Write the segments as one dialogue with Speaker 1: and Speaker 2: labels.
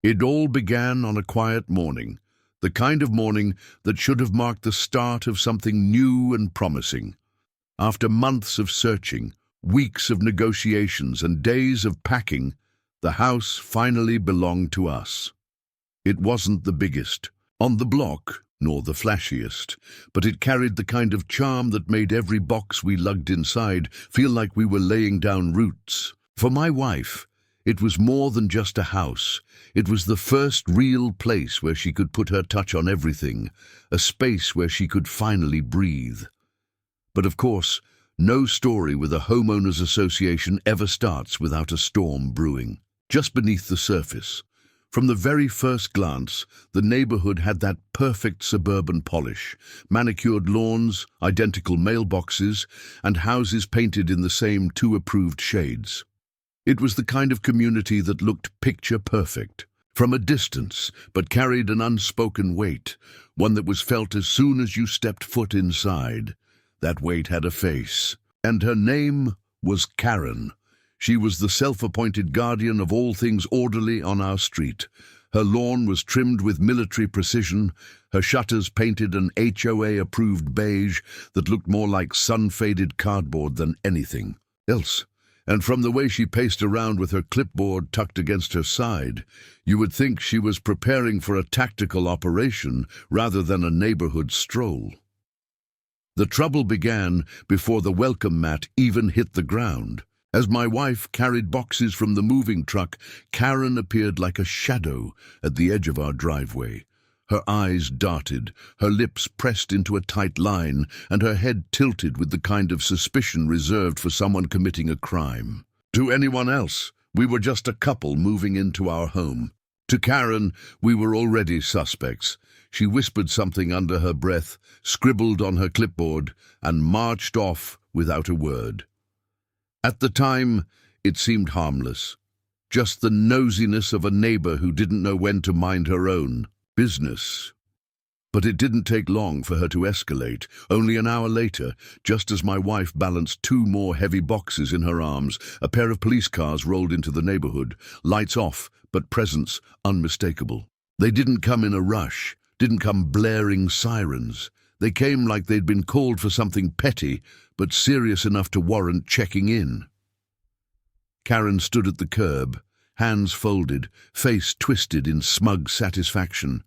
Speaker 1: It all began on a quiet morning, the kind of morning that should have marked the start of something new and promising. After months of searching, weeks of negotiations, and days of packing, the house finally belonged to us. It wasn't the biggest on the block, nor the flashiest, but it carried the kind of charm that made every box we lugged inside feel like we were laying down roots. For my wife, it was more than just a house. It was the first real place where she could put her touch on everything, a space where she could finally breathe. But of course, no story with a homeowners association ever starts without a storm brewing. Just beneath the surface, from the very first glance, the neighborhood had that perfect suburban polish, manicured lawns, identical mailboxes, and houses painted in the same two approved shades. It was the kind of community that looked picture perfect from a distance, but carried an unspoken weight, one that was felt as soon as you stepped foot inside. That weight had a face, and her name was Karen. She was the self-appointed guardian of all things orderly on our street. Her lawn was trimmed with military precision, her shutters painted an HOA-approved beige that looked more like sun-faded cardboard than anything else. And from the way she paced around with her clipboard tucked against her side, you would think she was preparing for a tactical operation rather than a neighborhood stroll. The trouble began before the welcome mat even hit the ground. As my wife carried boxes from the moving truck, Karen appeared like a shadow at the edge of our driveway. Her eyes darted, her lips pressed into a tight line, and her head tilted with the kind of suspicion reserved for someone committing a crime. To anyone else, we were just a couple moving into our home. To Karen, we were already suspects. She whispered something under her breath, scribbled on her clipboard, and marched off without a word. At the time, it seemed harmless. Just the nosiness of a neighbor who didn't know when to mind her own business. But it didn't take long for her to escalate. Only an hour later, just as my wife balanced two more heavy boxes in her arms, a pair of police cars rolled into the neighborhood, lights off, but presence unmistakable. They didn't come in a rush, didn't come blaring sirens. They came like they'd been called for something petty, but serious enough to warrant checking in. Karen stood at the curb, hands folded, face twisted in smug satisfaction.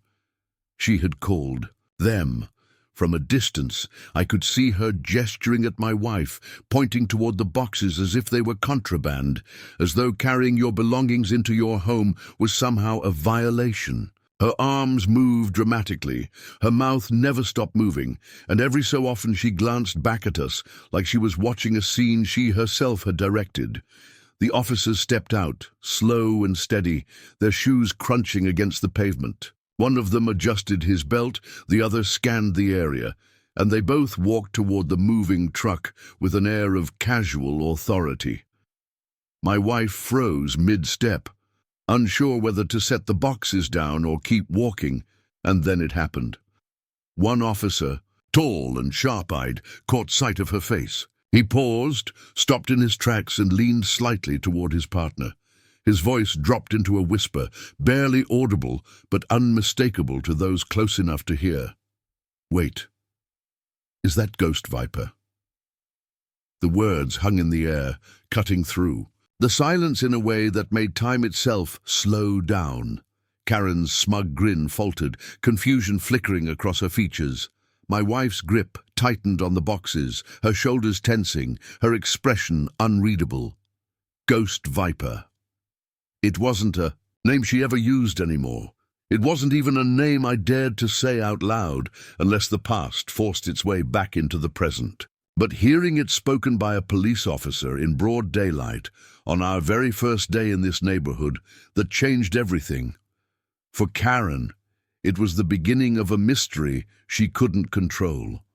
Speaker 1: She had called them. From a distance, I could see her gesturing at my wife, pointing toward the boxes as if they were contraband, as though carrying your belongings into your home was somehow a violation. Her arms moved dramatically, her mouth never stopped moving, and every so often she glanced back at us, like she was watching a scene she herself had directed. The officers stepped out, slow and steady, their shoes crunching against the pavement. One of them adjusted his belt, the other scanned the area, and they both walked toward the moving truck with an air of casual authority. My wife froze mid-step, unsure whether to set the boxes down or keep walking, and then it happened. One officer, tall and sharp-eyed, caught sight of her face. He paused, stopped in his tracks, and leaned slightly toward his partner. His voice dropped into a whisper, barely audible but unmistakable to those close enough to hear. "Wait. Is that Ghost Viper?" The words hung in the air, cutting through. The silence in a way that made time itself slow down. Karen's smug grin faltered, confusion flickering across her features. My wife's grip tightened on the boxes, her shoulders tensing, her expression unreadable. Ghost Viper. It wasn't a name she ever used anymore. It wasn't even a name I dared to say out loud, unless the past forced its way back into the present. But hearing it spoken by a police officer in broad daylight, on our very first day in this neighborhood, that changed everything. For Karen, it was the beginning of a mystery she couldn't control.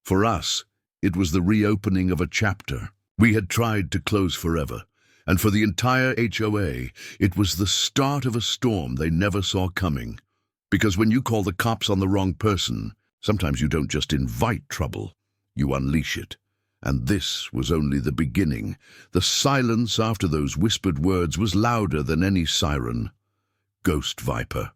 Speaker 1: For us, it was the reopening of a chapter we had tried to close forever. And for the entire HOA, it was the start of a storm they never saw coming. Because when you call the cops on the wrong person, sometimes you don't just invite trouble, you unleash it. And this was only the beginning. The silence after those whispered words was louder than any siren. Ghost Viper.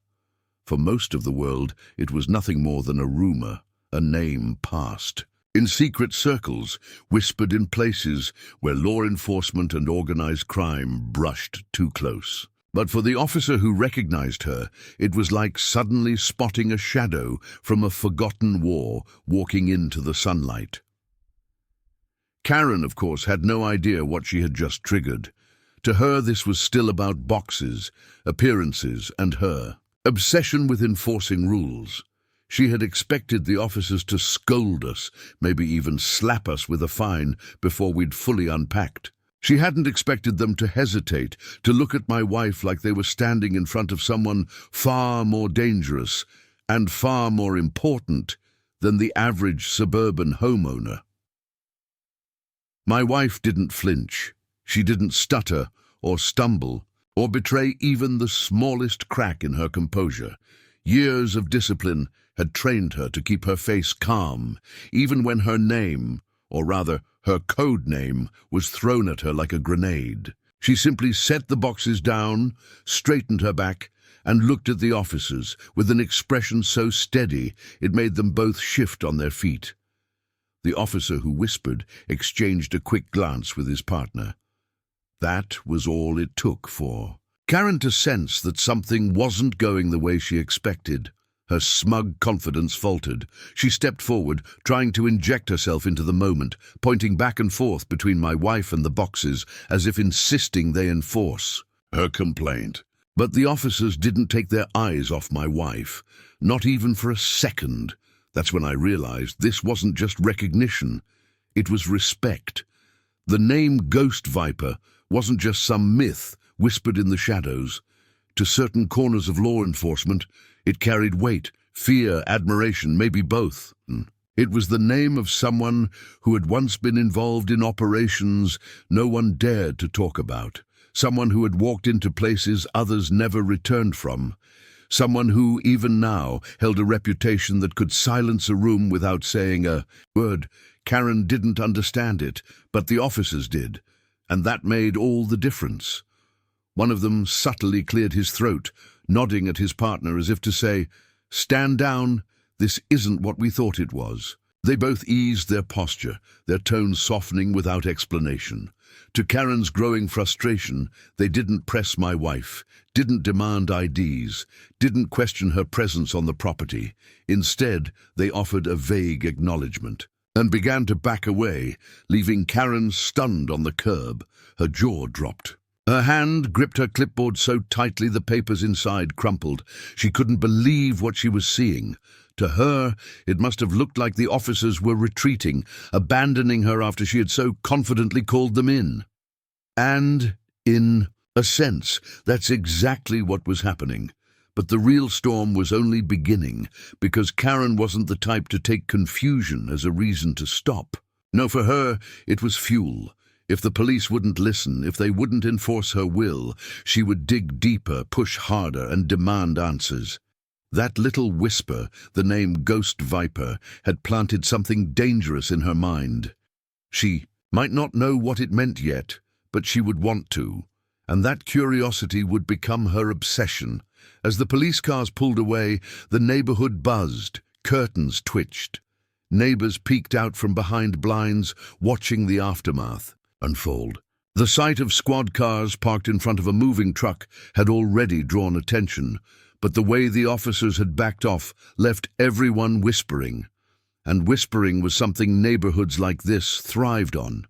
Speaker 1: For most of the world, it was nothing more than a rumor, a name passed. In secret circles, whispered in places where law enforcement and organized crime brushed too close. But for the officer who recognized her, it was like suddenly spotting a shadow from a forgotten war walking into the sunlight. Karen, of course, had no idea what she had just triggered. To her, this was still about boxes, appearances, and her obsession with enforcing rules. She had expected the officers to scold us, maybe even slap us with a fine before we'd fully unpacked. She hadn't expected them to hesitate, to look at my wife like they were standing in front of someone far more dangerous and far more important than the average suburban homeowner. My wife didn't flinch. She didn't stutter or stumble or betray even the smallest crack in her composure. Years of discipline had trained her to keep her face calm, even when her name, or rather her code name, was thrown at her like a grenade. She simply set the boxes down, straightened her back, and looked at the officers with an expression so steady it made them both shift on their feet. The officer who whispered exchanged a quick glance with his partner. That was all it took for Karen to sense that something wasn't going the way she expected. Her smug confidence faltered. She stepped forward, trying to inject herself into the moment, pointing back and forth between my wife and the boxes, as if insisting they enforce her complaint. But the officers didn't take their eyes off my wife, not even for a second. That's when I realized this wasn't just recognition, it was respect. The name Ghost Viper wasn't just some myth whispered in the shadows. To certain corners of law enforcement, it carried weight, fear, admiration, maybe both. It was the name of someone who had once been involved in operations no one dared to talk about, someone who had walked into places others never returned from, someone who, even now, held a reputation that could silence a room without saying a word. Karen didn't understand it, but the officers did, and that made all the difference. One of them subtly cleared his throat, nodding at his partner as if to say, "Stand down, this isn't what we thought it was." They both eased their posture, their tones softening without explanation. To Karen's growing frustration, they didn't press my wife, didn't demand IDs, didn't question her presence on the property. Instead, they offered a vague acknowledgement and began to back away, leaving Karen stunned on the curb. Her jaw dropped. Her hand gripped her clipboard so tightly the papers inside crumpled. She couldn't believe what she was seeing. To her, it must have looked like the officers were retreating, abandoning her after she had so confidently called them in. And, in a sense, that's exactly what was happening. But the real storm was only beginning, because Karen wasn't the type to take confusion as a reason to stop. No, for her, it was fuel. If the police wouldn't listen, if they wouldn't enforce her will, she would dig deeper, push harder, and demand answers. That little whisper, the name Ghost Viper, had planted something dangerous in her mind. She might not know what it meant yet, but she would want to, and that curiosity would become her obsession. As the police cars pulled away, the neighborhood buzzed, curtains twitched. Neighbors peeked out from behind blinds, watching the aftermath unfold. The sight of squad cars parked in front of a moving truck had already drawn attention, but the way the officers had backed off left everyone whispering. And whispering was something neighborhoods like this thrived on.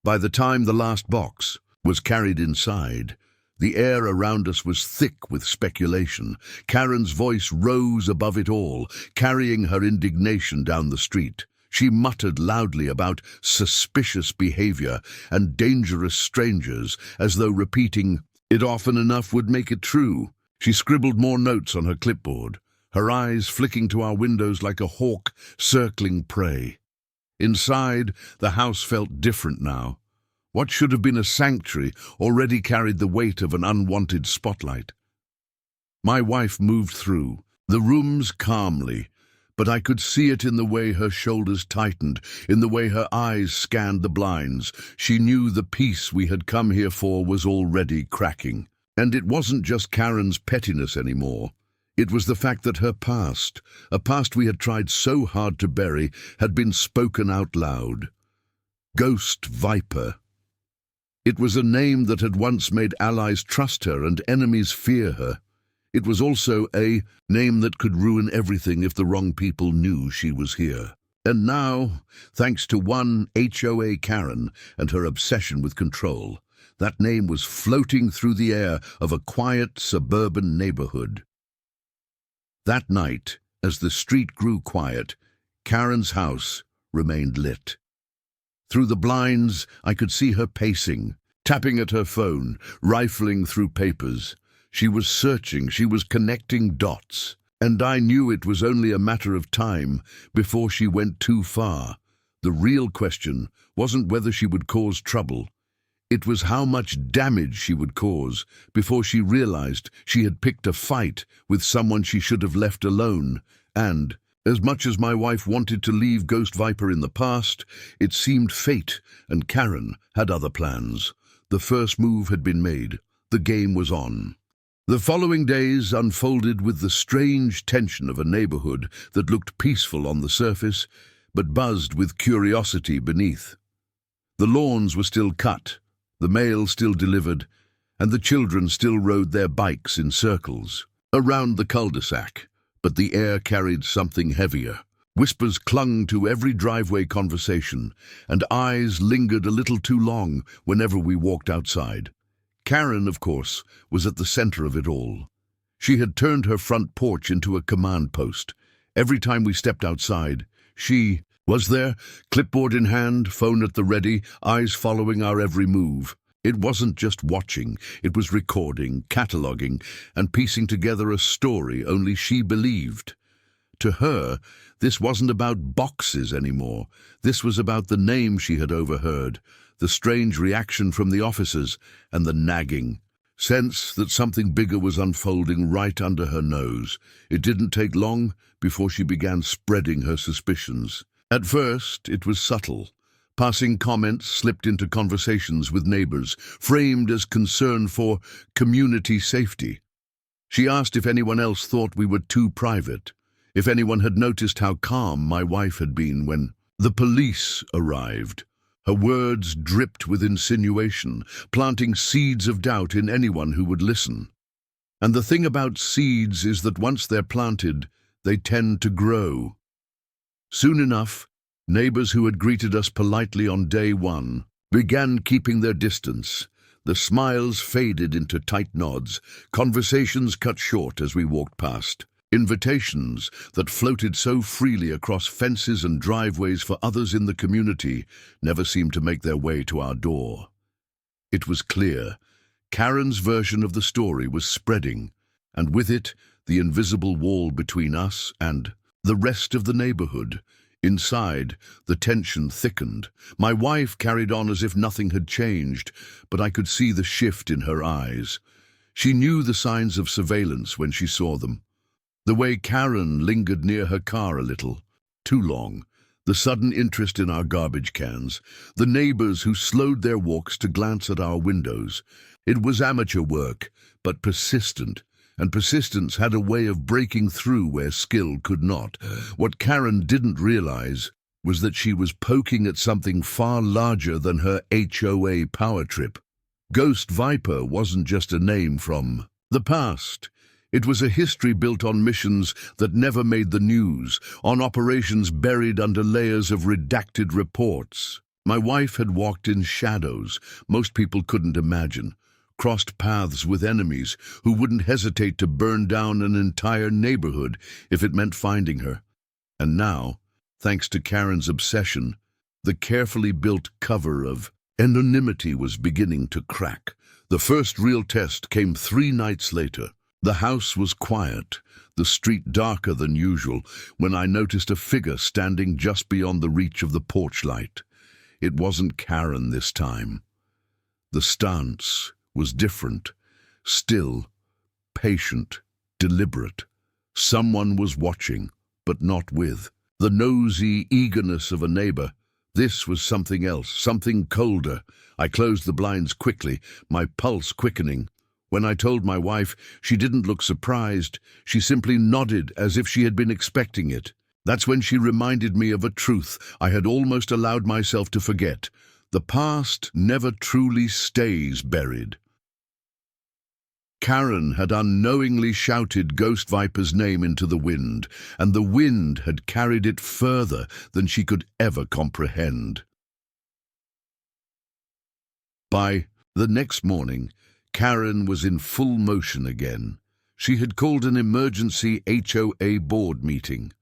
Speaker 1: By the time the last box was carried inside, the air around us was thick with speculation. Karen's voice rose above it all, carrying her indignation down the street. She muttered loudly about suspicious behavior and dangerous strangers, as though repeating it often enough would make it true. She scribbled more notes on her clipboard, her eyes flicking to our windows like a hawk circling prey. Inside, the house felt different now. What should have been a sanctuary already carried the weight of an unwanted spotlight. My wife moved through the rooms calmly, but I could see it in the way her shoulders tightened, in the way her eyes scanned the blinds. She knew the peace we had come here for was already cracking. And it wasn't just Karen's pettiness anymore. It was the fact that her past, a past we had tried so hard to bury, had been spoken out loud. Ghost Viper. It was a name that had once made allies trust her and enemies fear her. It was also a name that could ruin everything if the wrong people knew she was here. And now, thanks to one HOA Karen and her obsession with control, that name was floating through the air of a quiet suburban neighborhood. That night, as the street grew quiet, Karen's house remained lit. Through the blinds, I could see her pacing, tapping at her phone, rifling through papers. She was searching, she was connecting dots, and I knew it was only a matter of time before she went too far. The real question wasn't whether she would cause trouble. It was how much damage she would cause before she realized she had picked a fight with someone she should have left alone. And, as much as my wife wanted to leave Ghost Viper in the past, it seemed fate and Karen had other plans. The first move had been made. The game was on. The following days unfolded with the strange tension of a neighborhood that looked peaceful on the surface, but buzzed with curiosity beneath. The lawns were still cut, the mail still delivered, and the children still rode their bikes in circles around the cul-de-sac, but the air carried something heavier. Whispers clung to every driveway conversation, and eyes lingered a little too long whenever we walked outside. Karen, of course, was at the center of it all. She had turned her front porch into a command post. Every time we stepped outside, she was there, clipboard in hand, phone at the ready, eyes following our every move. It wasn't just watching, it was recording, cataloging, and piecing together a story only she believed. To her, this wasn't about boxes anymore. This was about the name she had overheard, the strange reaction from the officers, and the nagging sense that something bigger was unfolding right under her nose. It didn't take long before she began spreading her suspicions. At first, it was subtle. Passing comments slipped into conversations with neighbors, framed as concern for community safety. She asked if anyone else thought we were too private, if anyone had noticed how calm my wife had been when the police arrived. Her words dripped with insinuation, planting seeds of doubt in anyone who would listen. And the thing about seeds is that once they're planted, they tend to grow. Soon enough, neighbors who had greeted us politely on day one began keeping their distance. The smiles faded into tight nods, conversations cut short as we walked past. Invitations that floated so freely across fences and driveways for others in the community never seemed to make their way to our door. It was clear. Karen's version of the story was spreading, and with it, the invisible wall between us and the rest of the neighborhood. Inside, the tension thickened. My wife carried on as if nothing had changed, but I could see the shift in her eyes. She knew the signs of surveillance when she saw them. The way Karen lingered near her car a little, too long, the sudden interest in our garbage cans, the neighbors who slowed their walks to glance at our windows. It was amateur work, but persistent, and persistence had a way of breaking through where skill could not. What Karen didn't realize was that she was poking at something far larger than her HOA power trip. Ghost Viper wasn't just a name from the past. It was a history built on missions that never made the news, on operations buried under layers of redacted reports. My wife had walked in shadows most people couldn't imagine, crossed paths with enemies who wouldn't hesitate to burn down an entire neighborhood if it meant finding her. And now, thanks to Karen's obsession, the carefully built cover of anonymity was beginning to crack. The first real test came 3 nights later. The house was quiet, the street darker than usual, when I noticed a figure standing just beyond the reach of the porch light. It wasn't Karen this time. The stance was different, still, patient, deliberate. Someone was watching, but not with the nosy eagerness of a neighbor. This was something else, something colder. I closed the blinds quickly, my pulse quickening. When I told my wife, she didn't look surprised. She simply nodded as if she had been expecting it. That's when she reminded me of a truth I had almost allowed myself to forget. The past never truly stays buried. Karen had unknowingly shouted Ghost Viper's name into the wind, and the wind had carried it further than she could ever comprehend. By the next morning, Karen was in full motion again. She had called an emergency HOA board meeting.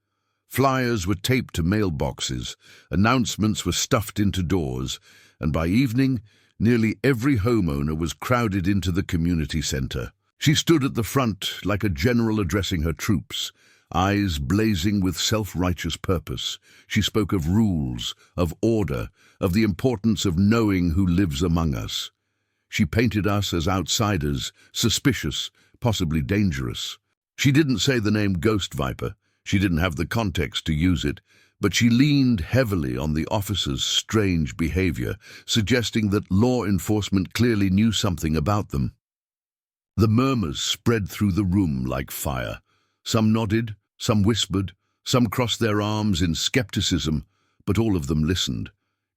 Speaker 1: Flyers were taped to mailboxes, announcements were stuffed into doors, and by evening, nearly every homeowner was crowded into the community center. She stood at the front like a general addressing her troops, eyes blazing with self-righteous purpose. She spoke of rules, of order, of the importance of knowing who lives among us. She painted us as outsiders, suspicious, possibly dangerous. She didn't say the name Ghost Viper. She didn't have the context to use it, but she leaned heavily on the officers' strange behavior, suggesting that law enforcement clearly knew something about them. The murmurs spread through the room like fire. Some nodded, some whispered, some crossed their arms in skepticism, but all of them listened.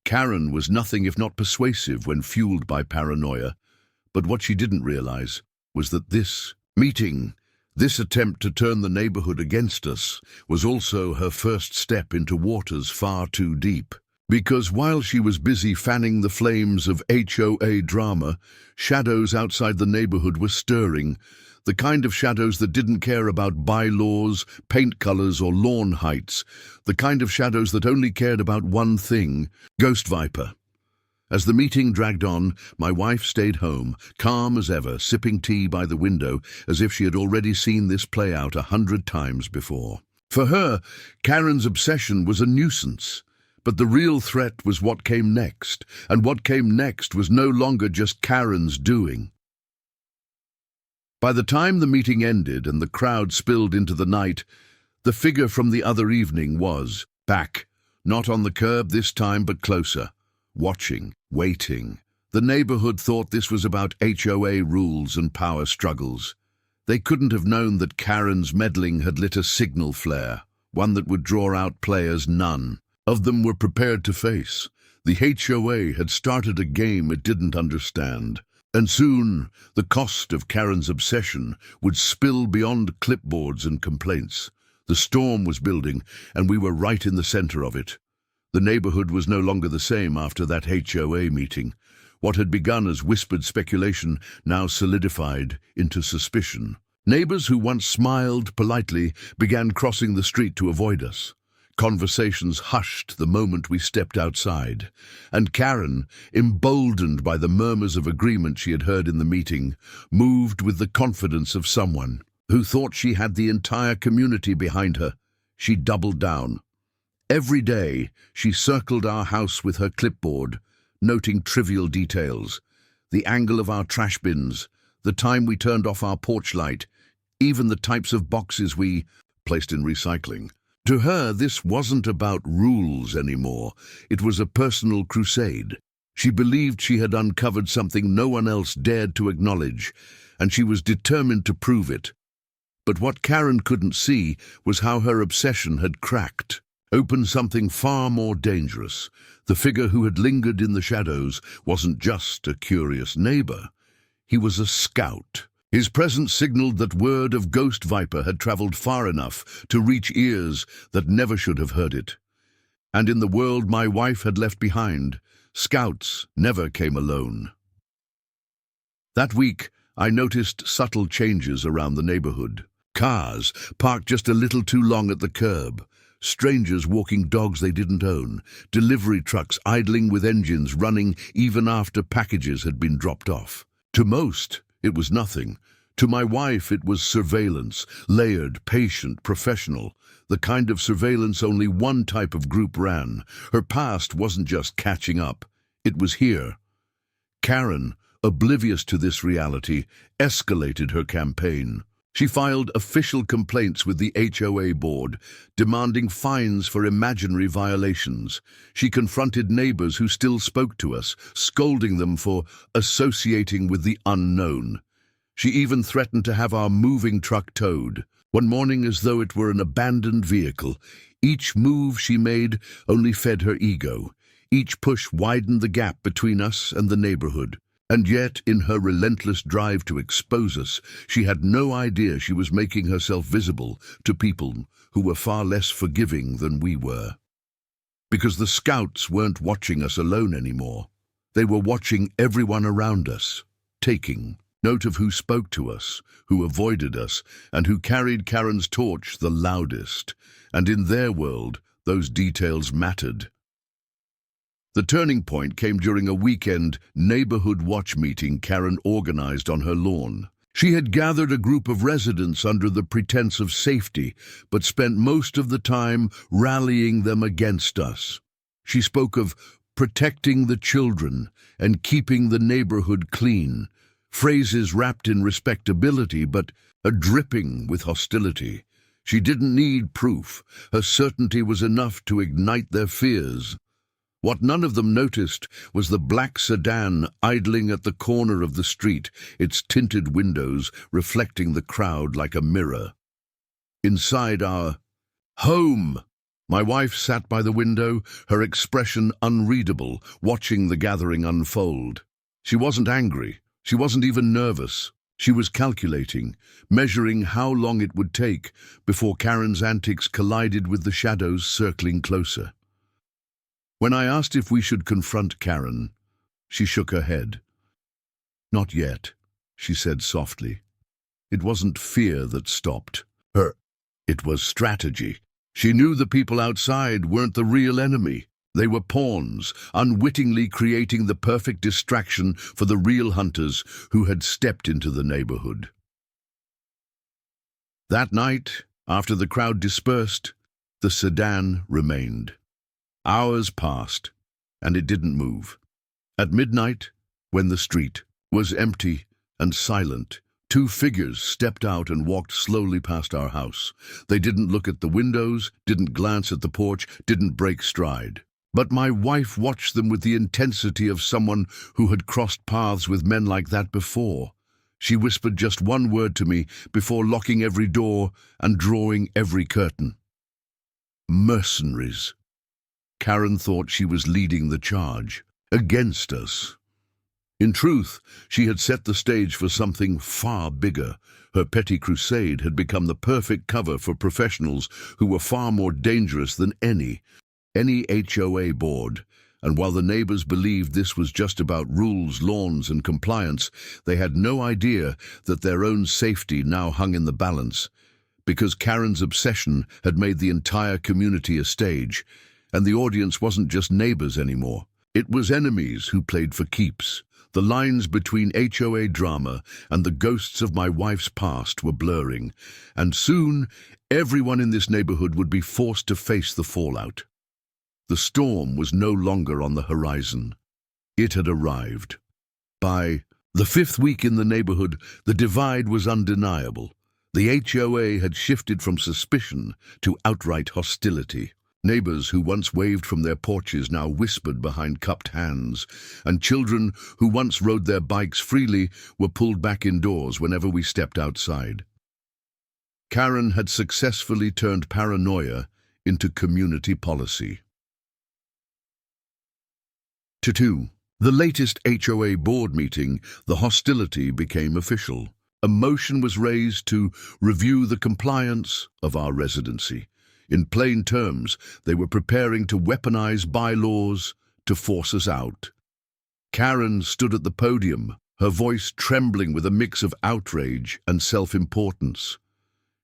Speaker 1: Karen was nothing if not persuasive when fueled by paranoia, but what she didn't realize was that this meeting, this attempt to turn the neighborhood against us, was also her first step into waters far too deep. Because while she was busy fanning the flames of HOA drama, shadows outside the neighborhood were stirring, the kind of shadows that didn't care about bylaws, paint colors, or lawn heights, the kind of shadows that only cared about one thing: Ghost Viper. As the meeting dragged on, my wife stayed home, calm as ever, sipping tea by the window, as if she had already seen this play out 100 times before. For her, Karen's obsession was a nuisance. But the real threat was what came next, and what came next was no longer just Karen's doing. By the time the meeting ended and the crowd spilled into the night, the figure from the other evening was back, not on the curb this time, but closer, watching, waiting. The neighborhood thought this was about HOA rules and power struggles. They couldn't have known that Karen's meddling had lit a signal flare, one that would draw out players none of them were prepared to face. The HOA had started a game it didn't understand, and soon the cost of Karen's obsession would spill beyond clipboards and complaints. The storm was building, and we were right in the center of it. The neighborhood was no longer the same after that HOA meeting. What had begun as whispered speculation now solidified into suspicion. Neighbors who once smiled politely began crossing the street to avoid us. Conversations hushed the moment we stepped outside, and Karen, emboldened by the murmurs of agreement she had heard in the meeting, moved with the confidence of someone who thought she had the entire community behind her. She doubled down. Every day, she circled our house with her clipboard, noting trivial details: the angle of our trash bins, the time we turned off our porch light, even the types of boxes we placed in recycling. To her, this wasn't about rules anymore. It was a personal crusade. She believed she had uncovered something no one else dared to acknowledge, and she was determined to prove it. But what Karen couldn't see was how her obsession had cracked, opened something far more dangerous. The figure who had lingered in the shadows wasn't just a curious neighbor. He was a scout. His presence signaled that word of Ghost Viper had traveled far enough to reach ears that never should have heard it. And in the world my wife had left behind, scouts never came alone. That week, I noticed subtle changes around the neighborhood. Cars parked just a little too long at the curb, strangers walking dogs they didn't own, delivery trucks idling with engines running even after packages had been dropped off. To most, it was nothing. To my wife, it was surveillance, layered, patient, professional, the kind of surveillance only one type of group ran. Her past wasn't just catching up, it was here. Karen, oblivious to this reality, escalated her campaign. She filed official complaints with the HOA board, demanding fines for imaginary violations. She confronted neighbors who still spoke to us, scolding them for associating with the unknown. She even threatened to have our moving truck towed, one morning as though it were an abandoned vehicle. Each move she made only fed her ego. Each push widened the gap between us and the neighborhood. And yet, in her relentless drive to expose us, she had no idea she was making herself visible to people who were far less forgiving than we were. Because the scouts weren't watching us alone anymore. They were watching everyone around us, taking note of who spoke to us, who avoided us, and who carried Karen's torch the loudest. And in their world, those details mattered. The turning point came during a weekend neighborhood watch meeting Karen organized on her lawn. She had gathered a group of residents under the pretense of safety, but spent most of the time rallying them against us. She spoke of protecting the children and keeping the neighborhood clean, phrases wrapped in respectability but dripping with hostility. She didn't need proof. Her certainty was enough to ignite their fears. What none of them noticed was the black sedan idling at the corner of the street, its tinted windows reflecting the crowd like a mirror. Inside our home, my wife sat by the window, her expression unreadable, watching the gathering unfold. She wasn't angry. She wasn't even nervous. She was calculating, measuring how long it would take before Karen's antics collided with the shadows circling closer. When I asked if we should confront Karen, she shook her head. "Not yet," she said softly. It wasn't fear that stopped her. It was strategy. She knew the people outside weren't the real enemy. They were pawns, unwittingly creating the perfect distraction for the real hunters who had stepped into the neighborhood. That night, after the crowd dispersed, the sedan remained. Hours passed, and it didn't move. At midnight, when the street was empty and silent, two figures stepped out and walked slowly past our house. They didn't look at the windows, didn't glance at the porch, didn't break stride. But my wife watched them with the intensity of someone who had crossed paths with men like that before. She whispered just one word to me before locking every door and drawing every curtain. "Mercenaries." Karen thought she was leading the charge against us. In truth, she had set the stage for something far bigger. Her petty crusade had become the perfect cover for professionals who were far more dangerous than any HOA board. And while the neighbors believed this was just about rules, lawns, and compliance, they had no idea that their own safety now hung in the balance. Because Karen's obsession had made the entire community a stage, and the audience wasn't just neighbors anymore. It was enemies who played for keeps. The lines between HOA drama and the ghosts of my wife's past were blurring, and soon everyone in this neighborhood would be forced to face the fallout. The storm was no longer on the horizon. It had arrived. By the 5th week in the neighborhood, the divide was undeniable. The HOA had shifted from suspicion to outright hostility. Neighbors who once waved from their porches now whispered behind cupped hands, and children who once rode their bikes freely were pulled back indoors whenever we stepped outside. Karen had successfully turned paranoia into community policy. 2. The latest HOA board meeting, the hostility became official. A motion was raised to review the compliance of our residency. In plain terms, they were preparing to weaponize bylaws to force us out. Karen stood at the podium, her voice trembling with a mix of outrage and self-importance.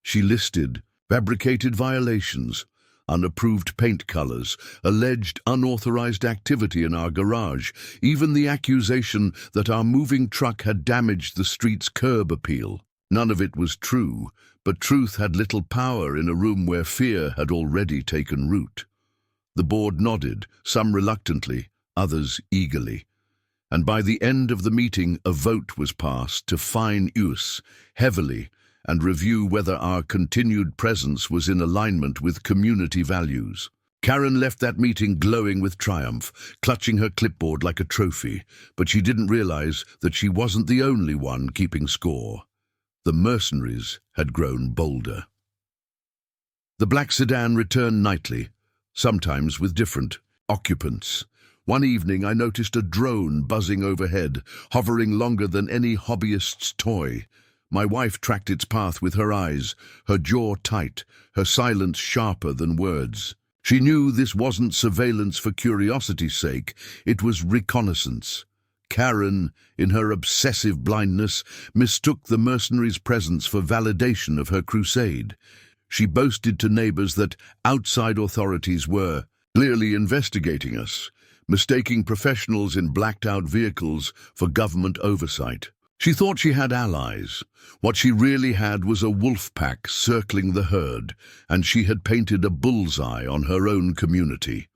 Speaker 1: She listed fabricated violations, unapproved paint colors, alleged unauthorized activity in our garage, even the accusation that our moving truck had damaged the street's curb appeal. None of it was true, but truth had little power in a room where fear had already taken root. The board nodded, some reluctantly, others eagerly. And by the end of the meeting, a vote was passed to fine us heavily and review whether our continued presence was in alignment with community values. Karen left that meeting glowing with triumph, clutching her clipboard like a trophy, but she didn't realize that she wasn't the only one keeping score. The mercenaries had grown bolder. The black sedan returned nightly, sometimes with different occupants. One evening I noticed a drone buzzing overhead, hovering longer than any hobbyist's toy. My wife tracked its path with her eyes, her jaw tight, her silence sharper than words. She knew this wasn't surveillance for curiosity's sake, it was reconnaissance. Karen, in her obsessive blindness, mistook the mercenaries' presence for validation of her crusade. She boasted to neighbors that outside authorities were clearly investigating us, mistaking professionals in blacked-out vehicles for government oversight. She thought she had allies. What she really had was a wolf pack circling the herd, and she had painted a bullseye on her own community.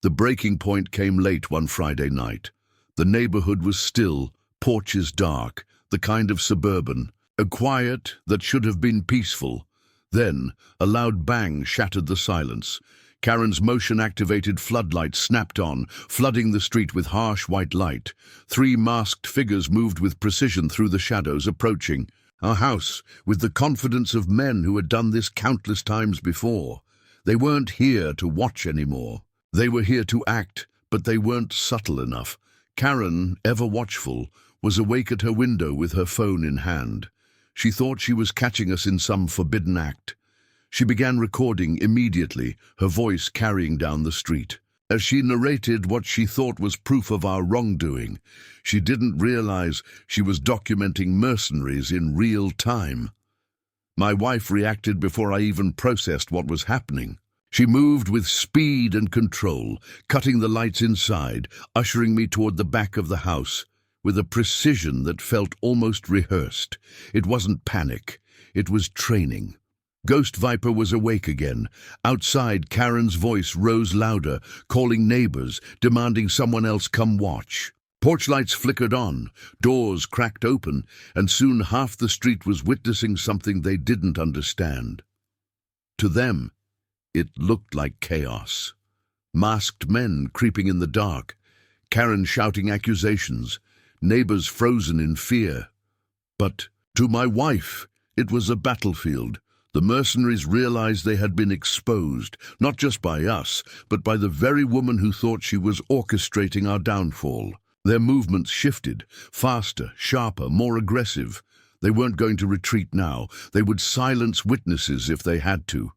Speaker 1: The breaking point came late one Friday night. The neighborhood was still, porches dark, the kind of suburban, a quiet that should have been peaceful. Then, a loud bang shattered the silence. Karen's motion-activated floodlight snapped on, flooding the street with harsh white light. 3 masked figures moved with precision through the shadows, approaching our house with the confidence of men who had done this countless times before. They weren't here to watch anymore. They were here to act, but they weren't subtle enough. Karen, ever watchful, was awake at her window with her phone in hand. She thought she was catching us in some forbidden act. She began recording immediately, her voice carrying down the street. As she narrated what she thought was proof of our wrongdoing, she didn't realize she was documenting mercenaries in real time. My wife reacted before I even processed what was happening. She moved with speed and control, cutting the lights inside, ushering me toward the back of the house, with a precision that felt almost rehearsed. It wasn't panic, it was training. Ghost Viper was awake again. Outside, Karen's voice rose louder, calling neighbors, demanding someone else come watch. Porch lights flickered on, doors cracked open, and soon half the street was witnessing something they didn't understand. To them, it looked like chaos. Masked men creeping in the dark, Karen shouting accusations, neighbors frozen in fear. But to my wife, it was a battlefield. The mercenaries realized they had been exposed, not just by us, but by the very woman who thought she was orchestrating our downfall. Their movements shifted, faster, sharper, more aggressive. They weren't going to retreat now. They would silence witnesses if they had to.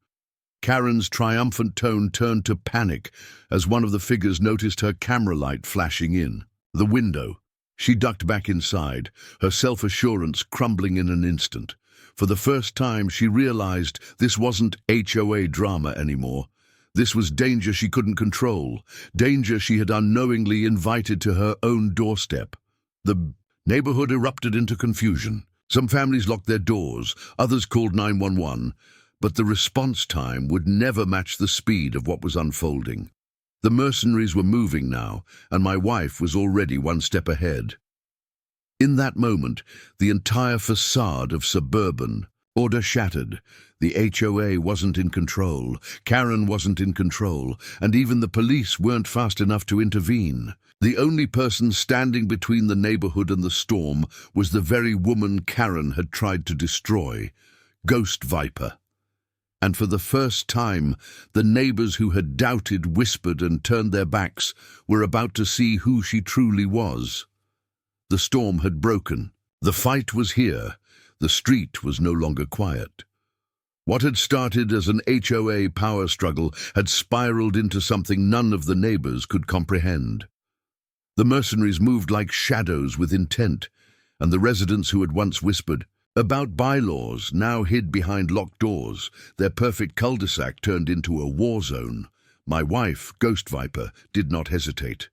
Speaker 1: Karen's triumphant tone turned to panic as one of the figures noticed her camera light flashing in the window. She ducked back inside, her self-assurance crumbling in an instant. For the first time, she realized this wasn't HOA drama anymore. This was danger she couldn't control, danger she had unknowingly invited to her own doorstep. The neighborhood erupted into confusion. Some families locked their doors, others called 911, but the response time would never match the speed of what was unfolding. The mercenaries were moving now, and my wife was already one step ahead. In that moment, the entire facade of suburban order shattered. The HOA wasn't in control, Karen wasn't in control, and even the police weren't fast enough to intervene. The only person standing between the neighborhood and the storm was the very woman Karen had tried to destroy, Ghost Viper. And for the first time, the neighbors who had doubted, whispered, and turned their backs were about to see who she truly was. The storm had broken. The fight was here. The street was no longer quiet. What had started as an HOA power struggle had spiraled into something none of the neighbors could comprehend. The mercenaries moved like shadows with intent, and the residents who had once whispered about bylaws now hid behind locked doors. Their perfect cul-de-sac turned into a war zone. My wife, Ghost Viper, did not hesitate.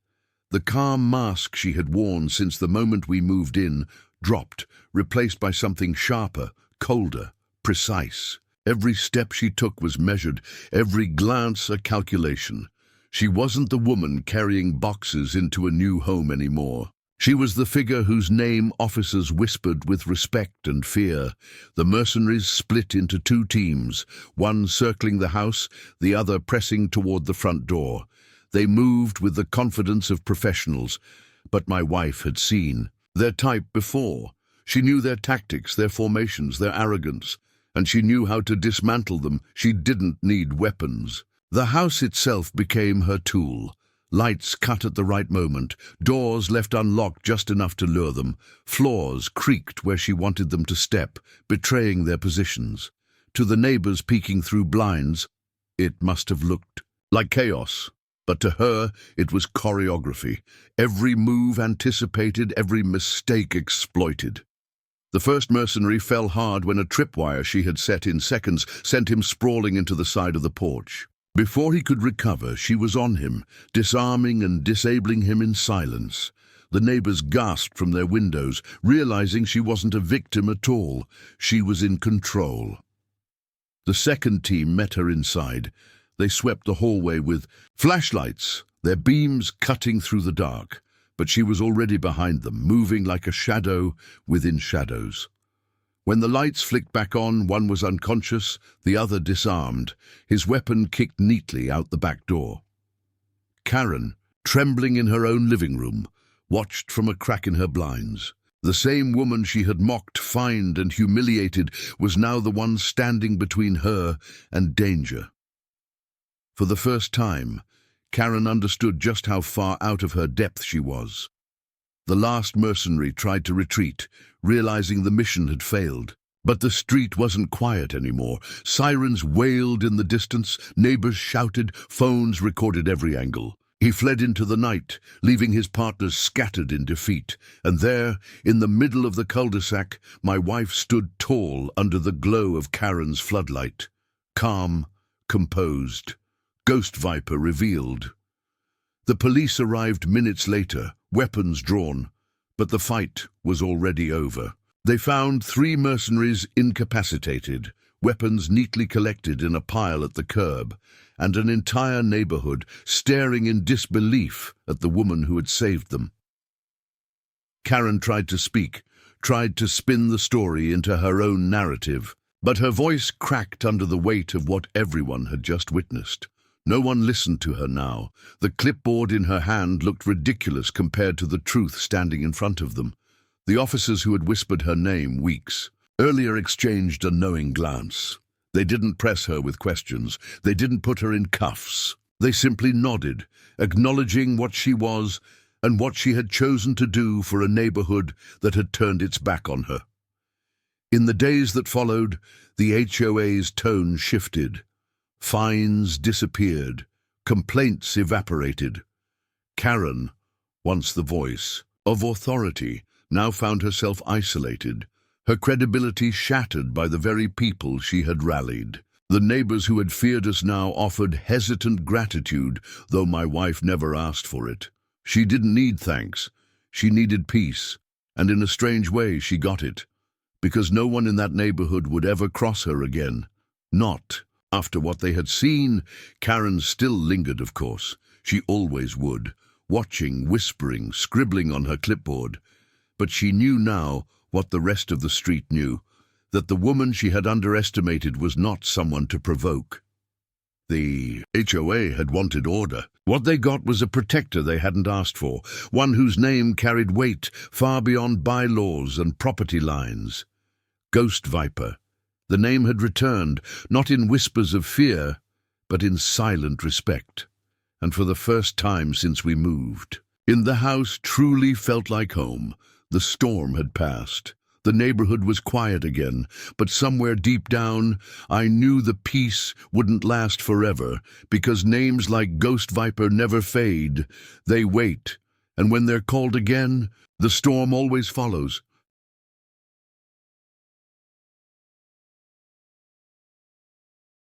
Speaker 1: The calm mask she had worn since the moment we moved in dropped, replaced by something sharper, colder, precise. Every step she took was measured, every glance a calculation. She wasn't the woman carrying boxes into a new home anymore. She was the figure whose name officers whispered with respect and fear. The mercenaries split into two teams, one circling the house, the other pressing toward the front door. They moved with the confidence of professionals, but my wife had seen their type before. She knew their tactics, their formations, their arrogance, and she knew how to dismantle them. She didn't need weapons. The house itself became her tool. Lights cut at the right moment, doors left unlocked just enough to lure them, floors creaked where she wanted them to step, betraying their positions. To the neighbors peeking through blinds, it must have looked like chaos. But to her, it was choreography. Every move anticipated, every mistake exploited. The first mercenary fell hard when a tripwire she had set in seconds sent him sprawling into the side of the porch. Before he could recover, she was on him, disarming and disabling him in silence. The neighbors gasped from their windows, realizing she wasn't a victim at all. She was in control. The second team met her inside. They swept the hallway with flashlights, their beams cutting through the dark. But she was already behind them, moving like a shadow within shadows. When the lights flicked back on, one was unconscious, the other disarmed, his weapon kicked neatly out the back door. Karen, trembling in her own living room, watched from a crack in her blinds. The same woman she had mocked, fined, and humiliated was now the one standing between her and danger. For the first time, Karen understood just how far out of her depth she was. The last mercenary tried to retreat, realizing the mission had failed. But the street wasn't quiet anymore. Sirens wailed in the distance, neighbors shouted, phones recorded every angle. He fled into the night, leaving his partners scattered in defeat. And there, in the middle of the cul-de-sac, my wife stood tall under the glow of Karen's floodlight. Calm, composed, Ghost Viper revealed. The police arrived minutes later, weapons drawn, but the fight was already over. They found 3 mercenaries incapacitated, weapons neatly collected in a pile at the curb, and an entire neighborhood staring in disbelief at the woman who had saved them. Karen tried to speak, tried to spin the story into her own narrative, but her voice cracked under the weight of what everyone had just witnessed. No one listened to her now. The clipboard in her hand looked ridiculous compared to the truth standing in front of them. The officers who had whispered her name weeks earlier exchanged a knowing glance. They didn't press her with questions. They didn't put her in cuffs. They simply nodded, acknowledging what she was and what she had chosen to do for a neighborhood that had turned its back on her. In the days that followed, the HOA's tone shifted. Fines disappeared, complaints evaporated. Karen, once the voice of authority, now found herself isolated, her credibility shattered by the very people she had rallied. The neighbors who had feared us now offered hesitant gratitude, though my wife never asked for it. She didn't need thanks. She needed peace, and in a strange way she got it, because no one in that neighborhood would ever cross her again. Not after what they had seen. Karen still lingered, of course. She always would, watching, whispering, scribbling on her clipboard. But she knew now what the rest of the street knew, that the woman she had underestimated was not someone to provoke. The HOA had wanted order. What they got was a protector they hadn't asked for, one whose name carried weight far beyond bylaws and property lines. Ghost Viper. The name had returned, not in whispers of fear, but in silent respect. And for the first time since we moved, the house truly felt like home. The storm had passed. The neighborhood was quiet again, but somewhere deep down, I knew the peace wouldn't last forever, because names like Ghost Viper never fade. They wait, and when they're called again, the storm always follows.